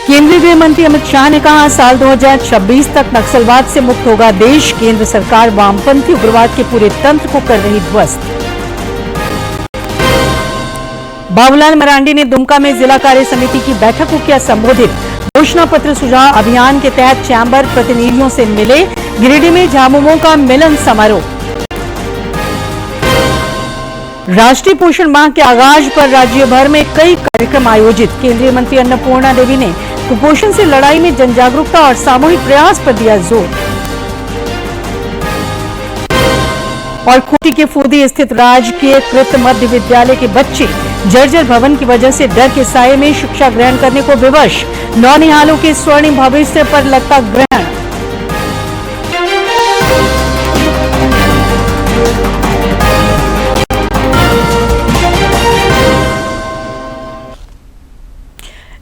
केंद्रीय गृह मंत्री अमित शाह ने कहा, साल 2026 तक नक्सलवाद से मुक्त होगा देश। केंद्र सरकार वामपंथी उग्रवाद के पूरे तंत्र को कर रही ध्वस्त। बाबूलाल मरांडी ने दुमका में जिला कार्य समिति की बैठक को किया संबोधित। घोषणा पत्र सुझाव अभियान के तहत चैम्बर प्रतिनिधियों से मिले। गिरिडीह में झामुमो का मिलन समारोह। राष्ट्रीय पोषण माह के आगाज पर राज्य भर में कई कार्यक्रम आयोजित। केंद्रीय मंत्री अन्नपूर्णा देवी ने कुपोषण से लड़ाई में जन जागरूकता और सामूहिक प्रयास पर दिया जोर। और खूंटी के फूदी स्थित राजकीय कृत मध्य विद्यालय के बच्चे जर्जर भवन की वजह से डर के साये में शिक्षा ग्रहण करने को विवश। नौनिहालों के स्वर्णिम भविष्य पर लगता ग्रहण।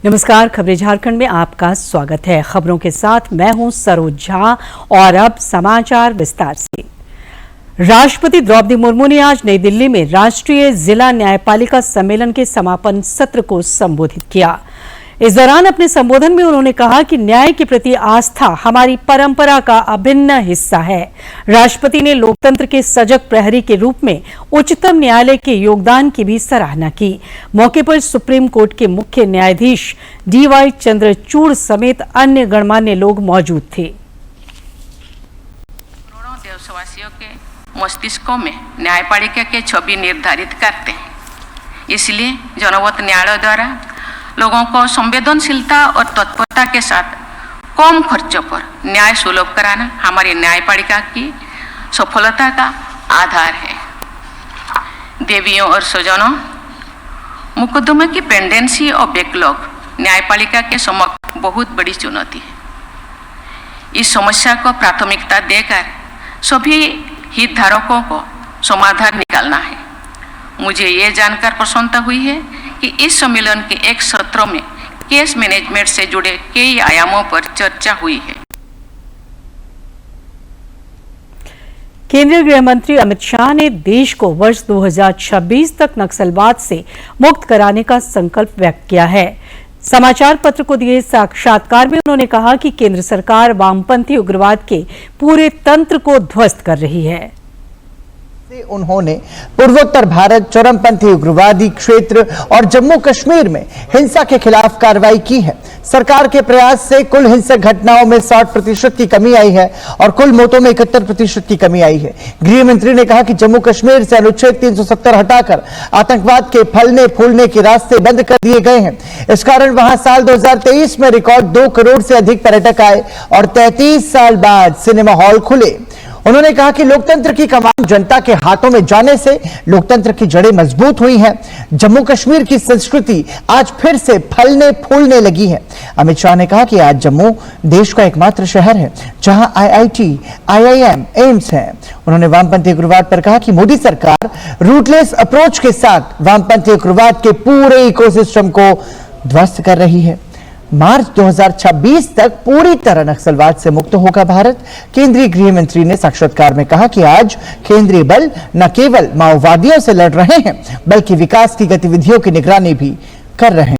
नमस्कार, खबरें झारखंड में आपका स्वागत है। खबरों के साथ मैं हूं सरोज झा और अब समाचार विस्तार से। राष्ट्रपति द्रौपदी मुर्मू ने आज नई दिल्ली में राष्ट्रीय जिला न्यायपालिका सम्मेलन के समापन सत्र को संबोधित किया। इस दौरान अपने संबोधन में उन्होंने कहा कि न्याय के प्रति आस्था हमारी परंपरा का अभिन्न हिस्सा है। राष्ट्रपति ने लोकतंत्र के सजग प्रहरी के रूप में उच्चतम न्यायालय के योगदान की भी सराहना की। मौके पर सुप्रीम कोर्ट के मुख्य न्यायाधीश DY चंद्रचूड़ समेत अन्य गणमान्य लोग मौजूद थे। करोड़ों देशवासियों के मस्तिष्कों में न्यायपालिका के छवि निर्धारित करते हैं। इसलिए जनमत न्यायालय द्वारा लोगों को संवेदनशीलता और तत्परता के साथ कम खर्चों पर न्याय सुलभ कराना हमारी न्यायपालिका की सफलता का आधार है। देवियों और स्वजनों, मुकदमे की पेंडेंसी और बैकलॉग न्यायपालिका के समक्ष बहुत बड़ी चुनौती है। इस समस्या को प्राथमिकता देकर सभी हितधारकों को समाधान निकालना है। मुझे ये जानकर प्रसन्नता हुई है कि इस सम्मेलन के एक सत्र में केस मैनेजमेंट से जुड़े कई आयामों पर चर्चा हुई है। केंद्रीय गृह मंत्री अमित शाह ने देश को वर्ष 2026 तक नक्सलवाद से मुक्त कराने का संकल्प व्यक्त किया है। समाचार पत्र को दिए साक्षात्कार में उन्होंने कहा कि केंद्र सरकार वामपंथी उग्रवाद के पूरे तंत्र को ध्वस्त कर रही है। उन्होंने पूर्वोत्तर भारत, चरमपंथी उग्रवादी क्षेत्र और जम्मू कश्मीर में हिंसा के खिलाफ कार्रवाई की है। सरकार के प्रयास से कुल हिंसक घटनाओं में 60% की कमी आई है और कुल मौतों में 71% की कमी आई है। गृह मंत्री ने कहा कि जम्मू कश्मीर से अनुच्छेद 370 हटाकर आतंकवाद के फलने फूलने के रास्ते बंद कर दिए गए हैं। इस कारण वहां साल 2023 में रिकॉर्ड 2 करोड़ से अधिक पर्यटक आए और 33 साल बाद सिनेमा हॉल खुले। उन्होंने कहा कि लोकतंत्र की कमान जनता के हाथों में जाने से लोकतंत्र की जड़ें मजबूत हुई हैं। जम्मू कश्मीर की संस्कृति आज फिर से फलने फूलने लगी है। अमित शाह ने कहा कि आज जम्मू देश का एकमात्र शहर है जहां IIT, IIM, एम्स है। उन्होंने वामपंथी उग्रवाद पर कहा कि मोदी सरकार रूटलेस अप्रोच के साथ वामपंथी उग्रवाद के पूरे इकोसिस्टम को ध्वस्त कर रही है। मार्च 2026 तक पूरी तरह नक्सलवाद से मुक्त होगा भारत। केंद्रीय गृह मंत्री ने साक्षात्कार में कहा कि आज केंद्रीय बल न केवल माओवादियों से लड़ रहे हैं बल्कि विकास की गतिविधियों की निगरानी भी कर रहे हैं।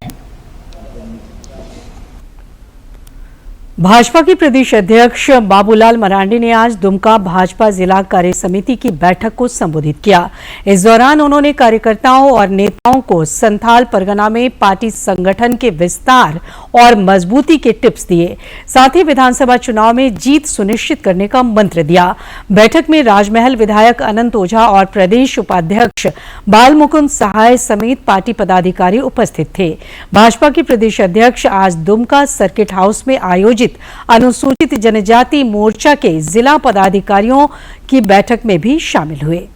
भाजपा के प्रदेश अध्यक्ष बाबूलाल मरांडी ने आज दुमका भाजपा जिला कार्य समिति की बैठक को संबोधित किया। इस दौरान उन्होंने कार्यकर्ताओं और नेताओं को संथाल परगना में पार्टी संगठन के विस्तार और मजबूती के टिप्स दिए। साथ ही विधानसभा चुनाव में जीत सुनिश्चित करने का मंत्र दिया। बैठक में राजमहल विधायक अनंत ओझा और प्रदेश उपाध्यक्ष बालमुकुंद सहाय समेत पार्टी पदाधिकारी उपस्थित थे। भाजपा के प्रदेश अध्यक्ष आज दुमका सर्किट हाउस में आयोजित अनुसूचित जनजाति मोर्चा के जिला पदाधिकारियों की बैठक में भी शामिल हुए।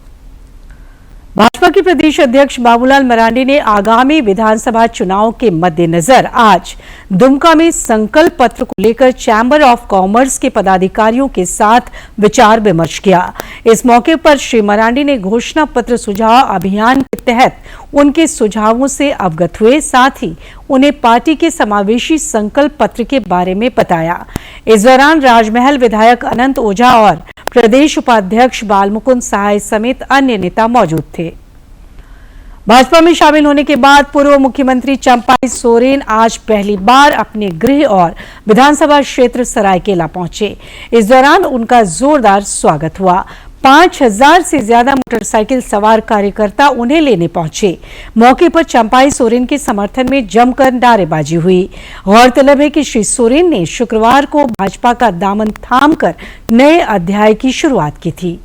भाजपा के प्रदेश अध्यक्ष बाबूलाल मरांडी ने आगामी विधानसभा चुनाव के मद्देनजर आज दुमका में संकल्प पत्र को लेकर चैम्बर ऑफ कॉमर्स के पदाधिकारियों के साथ विचार विमर्श किया। इस मौके पर श्री मरांडी ने घोषणा पत्र सुझाव अभियान के तहत उनके सुझावों से अवगत हुए। साथ ही उन्हें पार्टी के समावेशी संकल्प पत्र के बारे में बताया। इस दौरान राजमहल विधायक अनंत ओझा और प्रदेश उपाध्यक्ष बालमुकुंद सहाय समेत अन्य नेता मौजूद थे। भाजपा में शामिल होने के बाद पूर्व मुख्यमंत्री चंपाई सोरेन आज पहली बार अपने गृह और विधानसभा क्षेत्र सरायकेला पहुंचे। इस दौरान उनका जोरदार स्वागत हुआ। 5000 से ज्यादा मोटरसाइकिल सवार कार्यकर्ता उन्हें लेने पहुंचे। मौके पर चंपाई सोरेन के समर्थन में जमकर नारेबाजी हुई। गौरतलब है कि श्री सोरेन ने शुक्रवार को भाजपा का दामन थामकर नए अध्याय की शुरुआत की थी।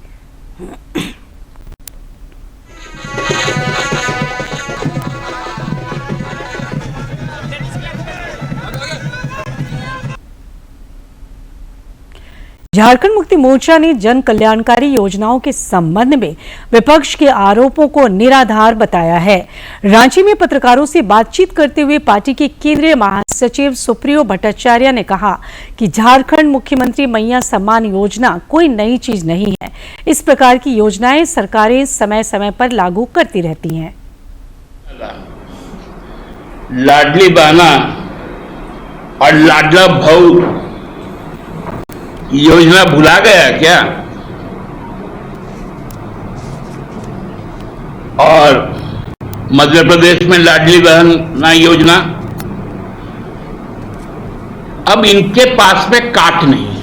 झारखंड मुक्ति मोर्चा ने जन कल्याणकारी योजनाओं के संबंध में विपक्ष के आरोपों को निराधार बताया है। रांची में पत्रकारों से बातचीत करते हुए पार्टी के केंद्रीय महासचिव सुप्रियो भट्टाचार्य ने कहा कि झारखंड मुख्यमंत्री मैया सम्मान योजना कोई नई चीज नहीं है। इस प्रकार की योजनाएं सरकारें समय समय पर लागू करती रहती हैं। लाडली बहना और लाडला भाऊ योजना भुला गया क्या? और मध्य प्रदेश में लाडली बहन योजना, अब इनके पास में काट नहीं है।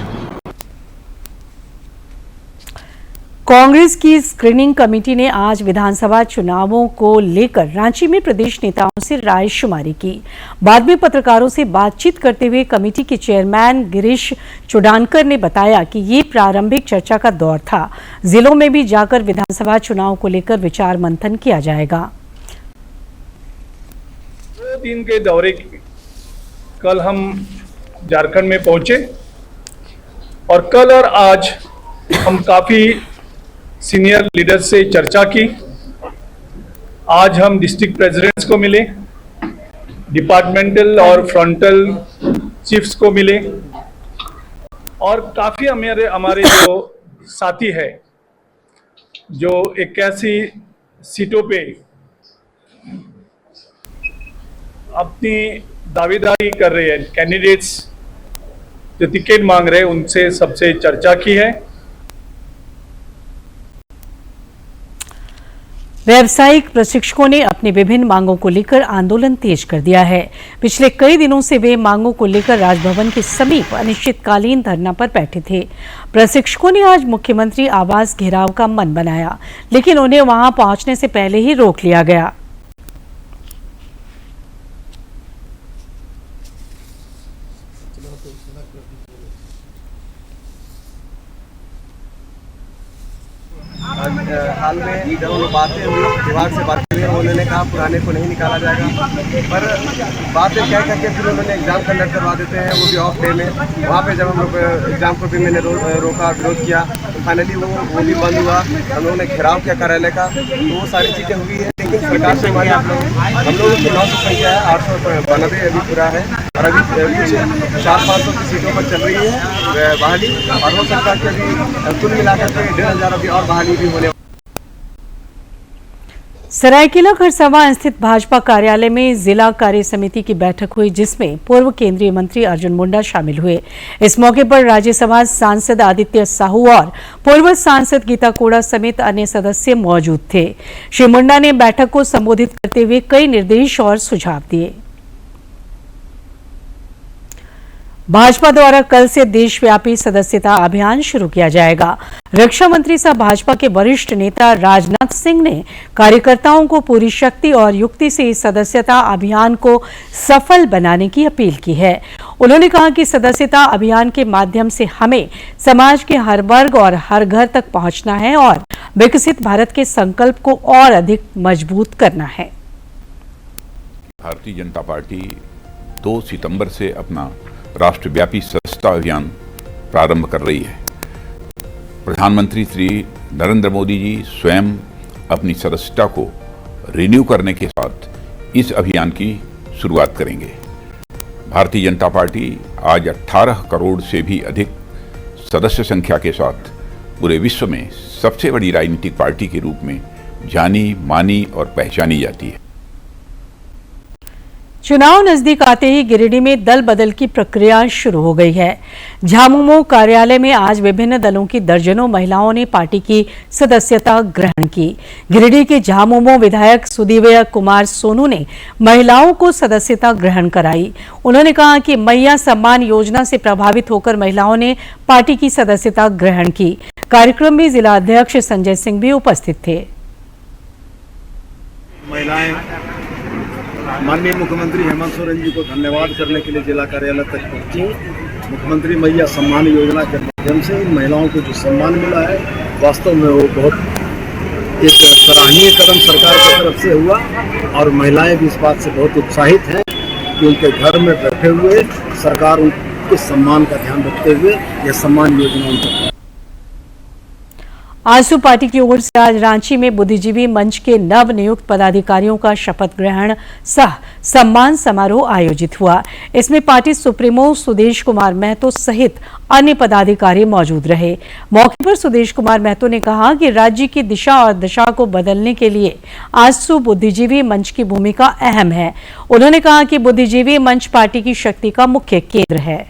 कांग्रेस की स्क्रीनिंग कमेटी ने आज विधानसभा चुनावों को लेकर रांची में प्रदेश नेताओं से राय शुमारी की। बाद में पत्रकारों से बातचीत करते हुए कमेटी के चेयरमैन गिरीश चुडानकर ने बताया कि ये प्रारंभिक चर्चा का दौर था। जिलों में भी जाकर विधानसभा चुनाव को लेकर विचार मंथन किया जाएगा। 2 दिन के दौरे कल हम झारखंड में पहुंचे और कल और आज हम काफी सीनियर लीडर से चर्चा की। आज हम डिस्ट्रिक्ट प्रेसिडेंट्स को मिले, डिपार्टमेंटल और फ्रंटल चीफ्स को मिले और काफ़ी हमारे जो साथी है जो 81 सीटों पे अपनी दावेदारी कर रहे हैं, कैंडिडेट्स जो टिकट मांग रहे हैं, उनसे सबसे चर्चा की है। व्यावसायिक प्रशिक्षकों ने अपनी विभिन्न मांगों को लेकर आंदोलन तेज कर दिया है। पिछले कई दिनों से वे मांगों को लेकर राजभवन के समीप अनिश्चितकालीन धरना पर बैठे थे। प्रशिक्षकों ने आज मुख्यमंत्री आवास घेराव का मन बनाया, लेकिन उन्हें वहां पहुंचने से पहले ही रोक लिया गया। हाल में जब वो बातें हुई विभाग से बातें हुई, उन्होंने कहा पुराने को नहीं निकाला जाएगा, पर बातें क्या करके फिर उन्होंने एग्जाम कंडक्ट करवा देते हैं, वो भी ऑफ डे में। वहाँ पे जब हम लोग एग्जाम को भी मैंने रोका, विरोध किया, तो फाइनली वो भी बंद हुआ। हम लोगों ने घेराव किया कार्यालय का, तो वो सारी चीज़ें हुई है। लेकिन सरकार से हमारी हम लोगों की 900 संख्या है, 892 अभी पूरा है और अभी कुछ 400-500 की सीटों पर चल रही है बहाली, और हो सकता है कि अभी कुल मिलाकर के 1500 अभी और बहाली भी होने। सरायकेला खरसावां स्थित भाजपा कार्यालय में जिला कार्य समिति की बैठक हुई, जिसमें पूर्व केंद्रीय मंत्री अर्जुन मुंडा शामिल हुए। इस मौके पर राज्यसभा सांसद आदित्य साहू और पूर्व सांसद गीता कोड़ा समेत अन्य सदस्य मौजूद थे। श्री मुंडा ने बैठक को संबोधित करते हुए कई निर्देश और सुझाव दिए। भाजपा द्वारा कल से देशव्यापी सदस्यता अभियान शुरू किया जाएगा। रक्षा मंत्री सह भाजपा के वरिष्ठ नेता राजनाथ सिंह ने कार्यकर्ताओं को पूरी शक्ति और युक्ति से इस सदस्यता अभियान को सफल बनाने की अपील की है। उन्होंने कहा कि सदस्यता अभियान के माध्यम से हमें समाज के हर वर्ग और हर घर तक पहुंचना है और विकसित भारत के संकल्प को और अधिक मजबूत करना है। भारतीय जनता पार्टी 2 सितंबर से अपना राष्ट्रव्यापी सदस्यता अभियान प्रारंभ कर रही है। प्रधानमंत्री श्री नरेंद्र मोदी जी स्वयं अपनी सदस्यता को रिन्यू करने के साथ इस अभियान की शुरुआत करेंगे। भारतीय जनता पार्टी आज 18 करोड़ से भी अधिक सदस्य संख्या के साथ पूरे विश्व में सबसे बड़ी राजनीतिक पार्टी के रूप में जानी, मानी और पहचानी जाती है। चुनाव नजदीक आते ही गिरिडीह में दल बदल की प्रक्रिया शुरू हो गई है। झामुमो कार्यालय में आज विभिन्न दलों की दर्जनों महिलाओं ने पार्टी की सदस्यता ग्रहण की। गिरिडीह के झामुमो विधायक सुदीव्य कुमार सोनू ने महिलाओं को सदस्यता ग्रहण कराई। उन्होंने कहा कि मैया सम्मान योजना से प्रभावित होकर महिलाओं ने पार्टी की सदस्यता ग्रहण की। कार्यक्रम में जिला अध्यक्ष संजय सिंह भी उपस्थित थे। महिलाएं माननीय मुख्यमंत्री हेमंत सोरेन जी को धन्यवाद करने के लिए जिला कार्यालय तक पहुंची। मुख्यमंत्री मैया सम्मान योजना के माध्यम से इन महिलाओं को जो सम्मान मिला है, वास्तव में वो बहुत एक सराहनीय कदम सरकार की तरफ से हुआ और महिलाएं भी इस बात से बहुत उत्साहित हैं कि उनके घर में बैठे हुए सरकार उनके सम्मान का ध्यान रखते हुए यह सम्मान योजना उनको। आजसू पार्टी की ओर से आज रांची में बुद्धिजीवी मंच के नव नियुक्त पदाधिकारियों का शपथ ग्रहण सह सम्मान समारोह आयोजित हुआ। इसमें पार्टी सुप्रीमो सुदेश कुमार महतो सहित अन्य पदाधिकारी मौजूद रहे। मौके पर सुदेश कुमार महतो ने कहा कि राज्य की दिशा और दशा को बदलने के लिए आजसू बुद्धिजीवी मंच की भूमिका अहम है। उन्होंने कहा कि बुद्धिजीवी मंच पार्टी की शक्ति का मुख्य केंद्र है।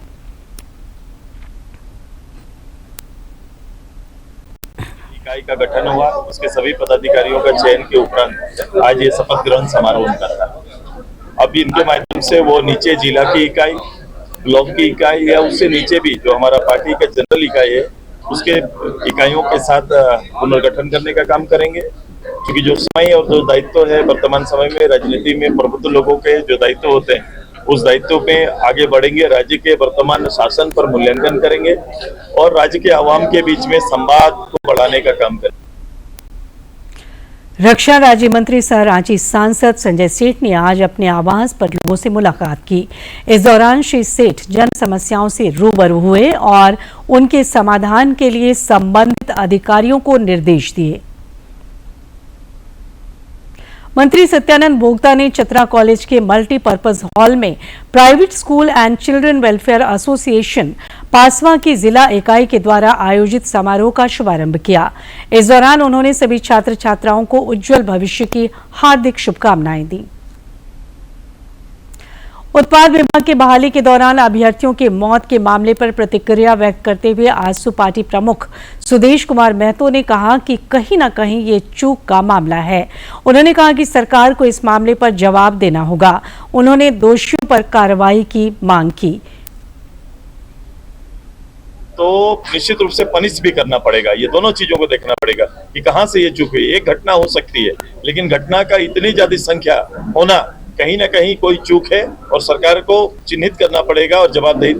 इकाई का गठन हुआ, उसके सभी पदाधिकारियों का चयन के उपरांत आज ये शपथ ग्रहण समारोह उनका था। अब इनके माध्यम से वो नीचे जिला की इकाई, ब्लॉक की इकाई या उससे नीचे भी जो हमारा पार्टी का जनरल इकाई है उसके इकाइयों के साथ पुनर्गठन करने का काम करेंगे। क्योंकि जो समय और जो दायित्व है वर्तमान समय में राजनीति में प्रबुद्ध लोगों के जो दायित्व होते हैं उस दायित्व पे आगे बढ़ेंगे। राज्य के वर्तमान शासन पर मूल्यांकन करेंगे और राज्य के आवाम के बीच में संवाद को बढ़ाने का काम करेंगे। रक्षा राज्य मंत्री सह रांची सांसद संजय सेठ ने आज अपने आवास पर लोगों से मुलाकात की। इस दौरान श्री सेठ जन समस्याओं से रूबरू हुए और उनके समाधान के लिए संबंधित अधिकारियों को निर्देश दिए। मंत्री सत्यानंद भोक्ता ने चतरा कॉलेज के मल्टीपर्पज हॉल में private school and children welfare association पासवां की जिला इकाई के द्वारा आयोजित समारोह का शुभारंभ किया। इस दौरान उन्होंने सभी छात्र छात्राओं को उज्जवल भविष्य की हार्दिक शुभकामनाएं दी। उत्पाद विभाग की बहाली के दौरान अभ्यर्थियों की मौत के मामले पर प्रतिक्रिया व्यक्त करते हुए आजसू पार्टी प्रमुख सुदेश कुमार महतो ने कहा कि कहीं न कहीं ये चूक का मामला है। उन्होंने कहा कि सरकार को इस मामले पर जवाब देना होगा। उन्होंने दोषियों पर कार्रवाई की मांग की। तो निश्चित रूप से पनिश भी करना पड़ेगा। ये दोनों चीजों को देखना पड़ेगा कि कहां से ये चूक हुई। एक घटना हो सकती है, लेकिन घटना का इतनी ज्यादा संख्या होना कहीं ना कहीं कोई चूक है और सरकार को चिन्हित करना पड़ेगा और जवाबदेही।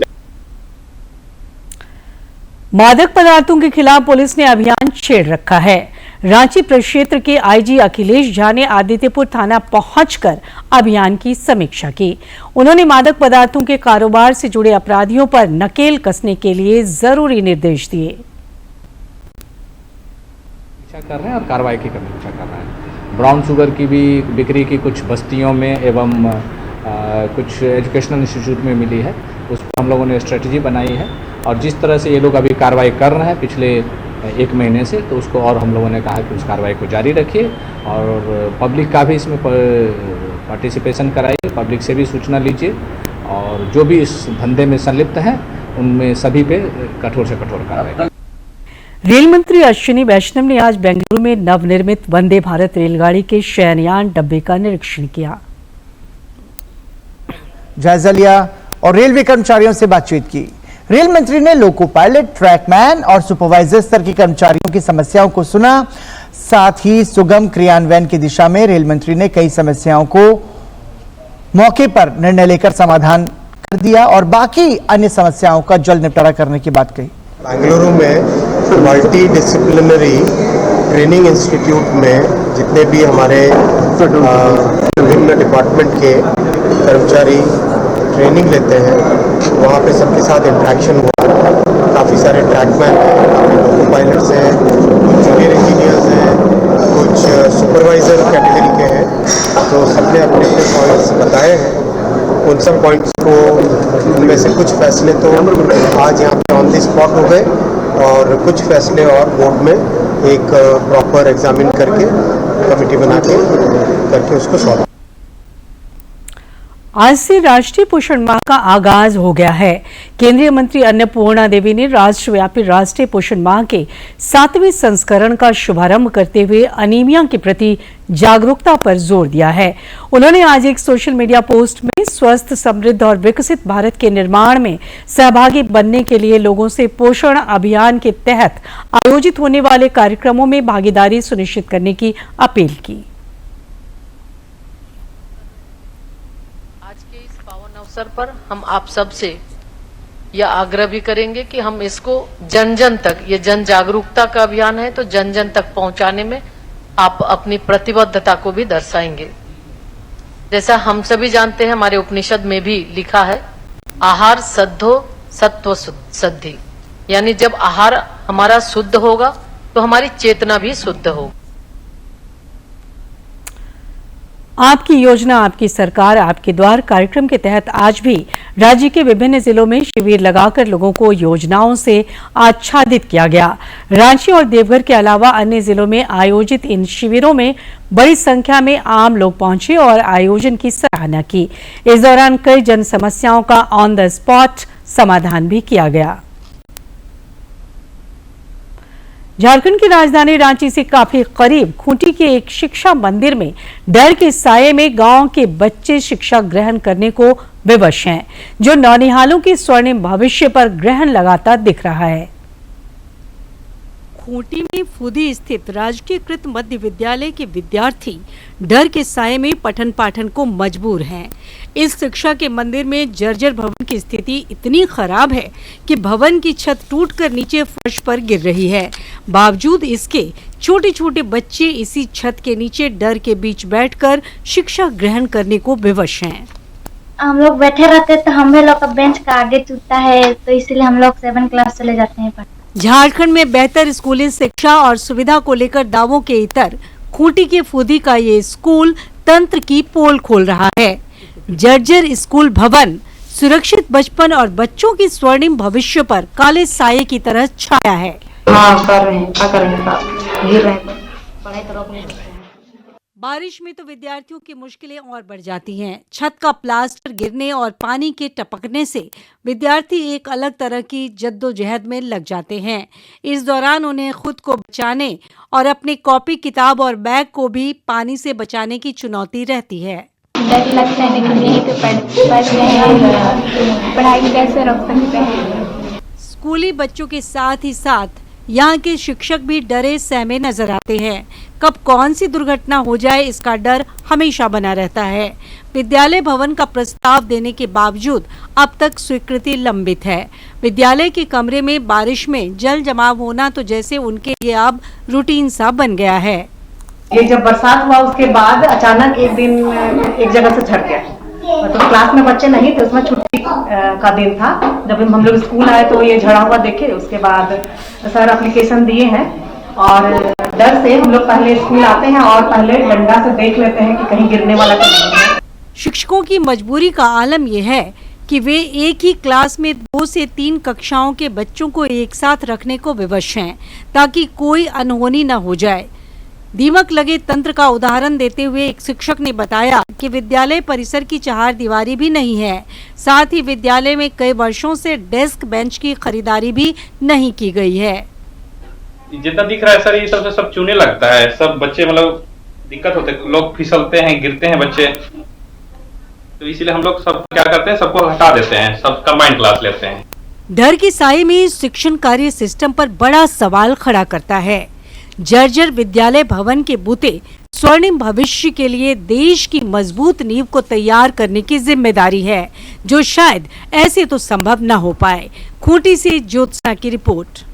मादक पदार्थों के खिलाफ पुलिस ने अभियान छेड़ रखा है। रांची प्रक्षेत्र के आईजी अखिलेश झा ने आदित्यपुर थाना पहुंचकर अभियान की समीक्षा की। उन्होंने मादक पदार्थों के कारोबार से जुड़े अपराधियों पर नकेल कसने के लिए जरूरी निर्देश दिए। कर रहे हैं और कार्रवाई की करने की कर रहे हैं। ब्राउन शुगर की भी बिक्री की कुछ बस्तियों में एवं कुछ एजुकेशनल इंस्टीट्यूट में मिली है। उस पर हम लोगों ने स्ट्रेटजी बनाई है और जिस तरह से ये लोग अभी कार्रवाई कर रहे हैं पिछले एक महीने से, तो उसको और हम लोगों ने कहा कि उस कार्रवाई को जारी रखिए और पब्लिक का भी इसमें पार्टिसिपेशन कराइए, पब्लिक से भी सूचना लीजिए और जो भी इस धंधे में संलिप्त हैं उनमें सभी पे कठोर से कठोर कार्रवाई। रेल मंत्री अश्विनी वैष्णव ने आज बेंगलुरु में नवनिर्मित वंदे भारत रेलगाड़ी के शयनयान डब्बे का निरीक्षण किया, जायजा लिया और रेलवे कर्मचारियों से बातचीत की। रेल मंत्री ने लोको पायलट, ट्रैकमैन और सुपरवाइजर स्तर के कर्मचारियों की समस्याओं को सुना। साथ ही सुगम क्रियान्वयन की दिशा में रेल मंत्री ने कई समस्याओं को मौके पर निर्णय लेकर समाधान कर दिया और बाकी अन्य समस्याओं का जल्द निपटारा करने की बात कही। बेंगलुरु में मल्टी डिसिप्लिनरी ट्रेनिंग इंस्टीट्यूट में जितने भी हमारे विभिन्न डिपार्टमेंट के कर्मचारी ट्रेनिंग लेते हैं वहाँ पे सबके साथ इंटरेक्शन हुआ। काफ़ी सारे ट्रैकमैन हैं, पायलट्स हैं, कुछ जूनियर इंजीनियर्स हैं, कुछ सुपरवाइजर कैटेगरी के हैं। तो सबने अपने अपने पॉइंट्स बताए हैं। उन सब पॉइंट्स को उनमें से कुछ फैसले तो आज यहाँ पे ऑन द स्पॉट हो गए और कुछ फैसले और बोर्ड में एक प्रॉपर एग्जामिन करके कमेटी बना के करके उसको सॉल्व। आज से राष्ट्रीय पोषण माह का आगाज हो गया है। केंद्रीय मंत्री अन्नपूर्णा देवी ने राष्ट्रव्यापी राष्ट्रीय पोषण माह के 7वें संस्करण का शुभारंभ करते हुए अनीमिया के प्रति जागरूकता पर जोर दिया है। उन्होंने आज एक सोशल मीडिया पोस्ट में स्वस्थ, समृद्ध और विकसित भारत के निर्माण में सहभागी बनने के लिए लोगों से पोषण अभियान के तहत आयोजित होने वाले कार्यक्रमों में भागीदारी सुनिश्चित करने की अपील की। अवसर पर हम आप सब से यह आग्रह भी करेंगे कि हम इसको जन जन तक, ये जन जागरूकता का अभियान है, तो जन जन तक पहुंचाने में आप अपनी प्रतिबद्धता को भी दर्शाएंगे। जैसा हम सभी जानते हैं, हमारे उपनिषद में भी लिखा है, आहार सद्धो सत्व सद्धि, यानी जब आहार हमारा शुद्ध होगा तो हमारी चेतना भी शुद्ध होगी। आपकी योजना आपकी सरकार आपके द्वार कार्यक्रम के तहत आज भी राज्य के विभिन्न जिलों में शिविर लगाकर लोगों को योजनाओं से आच्छादित किया गया। रांची और देवघर के अलावा अन्य जिलों में आयोजित इन शिविरों में बड़ी संख्या में आम लोग पहुंचे और आयोजन की सराहना की। इस दौरान कई जन समस्याओं का ऑन द स्पॉट समाधान भी किया गया। झारखंड की राजधानी रांची से काफी करीब खूंटी के एक शिक्षा मंदिर में डर के साये में गांव के बच्चे शिक्षा ग्रहण करने को विवश हैं, जो नौनिहालों के स्वर्णिम भविष्य पर ग्रहण लगाता दिख रहा है। खूंटी में फूदी स्थित राजकीयकृत मध्य विद्यालय के विद्यार्थी डर के साये में पठन पाठन को मजबूर हैं। इस शिक्षा के मंदिर में जर्जर भवन की स्थिति इतनी खराब है कि भवन की छत टूटकर नीचे फर्श पर गिर रही है। बावजूद इसके छोटे छोटे बच्चे इसी छत के नीचे डर के बीच बैठकर शिक्षा ग्रहण करने को विवश हैं। हम लोग बैठे रहते तो हमें लोग का बेंच का आगे टूटता है, तो इसलिए हम लोग 7 क्लास चले जाते हैं। झारखंड में बेहतर स्कूली शिक्षा और सुविधा को लेकर दावों के इतर खूंटी के फूदी का ये स्कूल तंत्र की पोल खोल रहा है। जर्जर स्कूल भवन सुरक्षित बचपन और बच्चों की स्वर्णिम भविष्य पर काले साये की तरह छाया है। कर रहे हैं, क्या करेंगे साहब, गिर रहे हैं, पढ़ाई तो रोक नहीं सकते हैं। बारिश में तो विद्यार्थियों की मुश्किलें और बढ़ जाती हैं। छत का प्लास्टर गिरने और पानी के टपकने से विद्यार्थी एक अलग तरह की जद्दोजहद में लग जाते हैं। इस दौरान उन्हें खुद को बचाने और अपने कॉपी किताब और बैग को भी पानी से बचाने की चुनौती रहती है। डर लगता है लेकिन यही तो पढ़ाई कैसे रोक सकते हैं। स्कूली बच्चों के साथ ही साथ यहाँ के शिक्षक भी डरे सहमे नजर आते हैं। कब कौन सी दुर्घटना हो जाए इसका डर हमेशा बना रहता है। विद्यालय भवन का प्रस्ताव देने के बावजूद अब तक स्वीकृति लंबित है। विद्यालय के कमरे में बारिश में जल जमाव होना तो जैसे उनके लिए अब रूटीन सा बन गया है। ये जब बरसात हुआ उसके बाद अचानक एक दिन एक जगह से झड़ गया, तो क्लास में बच्चे नहीं थे, उसमें छुट्टी का दिन था। जब हम लोग स्कूल आए तो ये झड़ा हुआ देखे। उसके बाद सर एप्लीकेशन दिए हैं और डर से हम लोग पहले स्कूल आते हैं और पहले डंडा से देख लेते हैं कि कहीं गिरने वाला तो नहीं है। शिक्षकों की मजबूरी का आलम यह है कि वे एक ही क्लास में 2 से 3 कक्षाओं के बच्चों को एक साथ रखने को विवश हैं, ताकि कोई अनहोनी न हो जाए। दीमक लगे तंत्र का उदाहरण देते हुए एक शिक्षक ने बताया कि विद्यालय परिसर की चहारदीवारी भी नहीं है। साथ ही विद्यालय में कई वर्षों से डेस्क बेंच की खरीदारी भी नहीं की गई है। जितना दिख रहा है सर, ये सब चूने लगता है। सब बच्चे मतलब दिक्कत होते, लोग फिसलते हैं, गिरते हैं बच्चे, तो इसीलिए हम लोग सब क्या करते हैं, सबको हटा देते हैं, सब कंबाइंड क्लास लेते हैं। डर के साये में शिक्षण कार्य सिस्टम पर बड़ा सवाल खड़ा करता है। जर्जर विद्यालय भवन के बूते स्वर्णिम भविष्य के लिए देश की मजबूत नींव को तैयार करने की जिम्मेदारी है, जो शायद ऐसे तो संभव न हो पाए। खूंटी से ज्योत्सना की रिपोर्ट।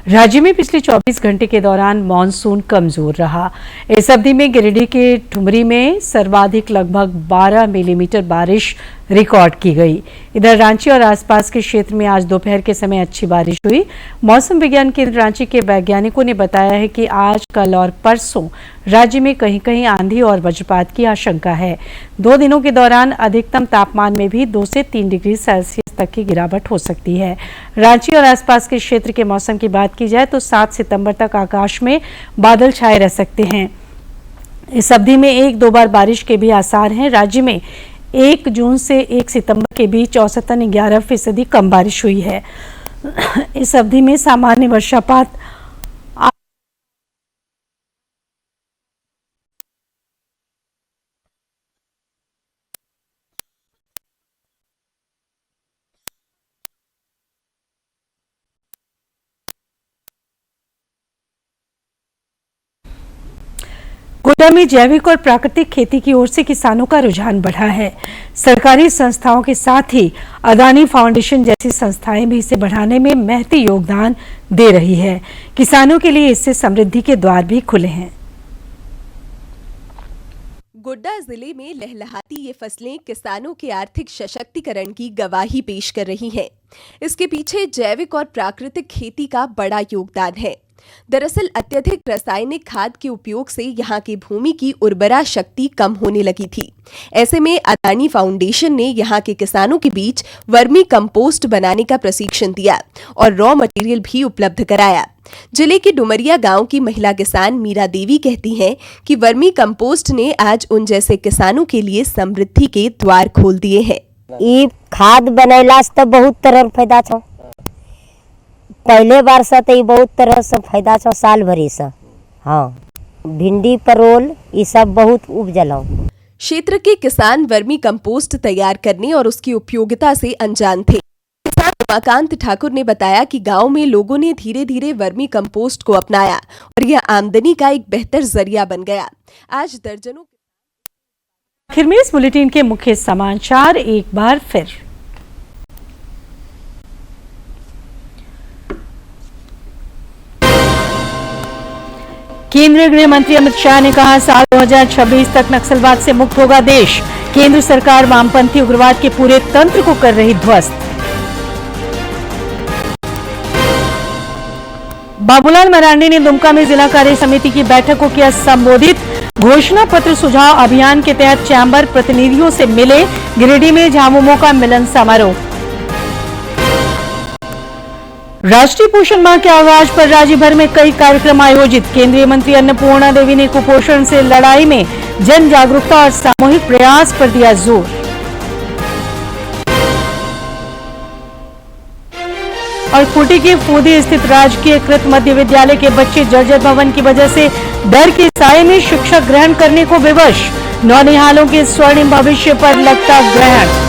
राज्य में पिछले 24 घंटे के दौरान मानसून कमजोर रहा। इस अवधि में गिरिडीह के ठुमरी में सर्वाधिक लगभग 12 मिलीमीटर बारिश रिकॉर्ड की गई। इधर रांची और आसपास के क्षेत्र में आज दोपहर के समय अच्छी बारिश हुई। मौसम विज्ञान केंद्र रांची के वैज्ञानिकों ने बताया है कि आज, कल और परसों राज्य में कहीं कहीं आंधी और वज्रपात की आशंका है। 2 दिनों के दौरान अधिकतम तापमान में भी 2 से 3 डिग्री सेल्सियस तक की गिरावट हो सकती है। रांची और आसपास के क्षेत्र के मौसम की बात की जाए तो 7 सितंबर तक आकाश में बादल छाए रह सकते हैं। इस अवधि में 1-2 बार बारिश के भी आसार हैं। राज्य में 1 जून से 1 सितंबर के बीच औसतन 11% कम बारिश हुई है। इस अवधि में सामान्य वर्षापात गोड्डा में जैविक और प्राकृतिक खेती की ओर से किसानों का रुझान बढ़ा है। सरकारी संस्थाओं के साथ ही अदानी फाउंडेशन जैसी संस्थाएं भी इसे बढ़ाने में महती योगदान दे रही है। किसानों के लिए इससे समृद्धि के द्वार भी खुले हैं। गोड्डा जिले में लहलहाती ये फसलें किसानों के आर्थिक सशक्तिकरण की गवाही पेश कर रही हैं। इसके पीछे जैविक और प्राकृतिक खेती का बड़ा योगदान है। दरअसल अत्यधिक रासायनिक खाद के उपयोग से यहाँ की भूमि की उर्वरा शक्ति कम होने लगी थी। ऐसे में अदानी फाउंडेशन ने यहाँ के किसानों के बीच वर्मी कंपोस्ट बनाने का प्रशिक्षण दिया और रॉ मटेरियल भी उपलब्ध कराया। जिले के डुमरिया गांव की महिला किसान मीरा देवी कहती हैं कि वर्मी कंपोस्ट ने आज उन जैसे किसानों के लिए समृद्धि के द्वार खोल दिए हैं। ये खाद बनैला से बहुत तरह फायदा छ। पहले बार से तो बहुत तरह से फायदा छ, साल भरी से। हाँ, भिंडी परोल ये सब बहुत उपजल। क्षेत्र के किसान वर्मी कंपोस्ट तैयार करने और उसकी उपयोगिता से अनजान थे। किसान उमाकांत ठाकुर ने बताया कि गांव में लोगों ने धीरे धीरे वर्मी कंपोस्ट को अपनाया और यह आमदनी का एक बेहतर जरिया बन गया। आज दर्जनों। आखिर में इस बुलेटिन के मुख्य समाचार एक बार फिर। केंद्रीय गृह मंत्री अमित शाह ने कहा, साल 2026 तक नक्सलवाद से मुक्त होगा देश। केंद्र सरकार वामपंथी उग्रवाद के पूरे तंत्र को कर रही ध्वस्त। बाबूलाल मरांडी ने दुमका में जिला कार्य समिति की बैठक को किया संबोधित। घोषणा पत्र सुझाव अभियान के तहत चैम्बर प्रतिनिधियों से मिले। गिरिडीह में झामुमो का मिलन समारोह। राष्ट्रीय पोषण माह के आगाज पर राज्य भर में कई कार्यक्रम आयोजित। केंद्रीय मंत्री अन्नपूर्णा देवी ने कुपोषण से लड़ाई में जन जागरूकता और सामूहिक प्रयास पर दिया जोर। और खूंटी के फूदी स्थित राजकीय कृत मध्य विद्यालय के बच्चे जर्जर भवन की वजह से डर के साए में शिक्षा ग्रहण करने को विवश। नौनिहालों के स्वर्णिम भविष्य पर लगता ग्रहण।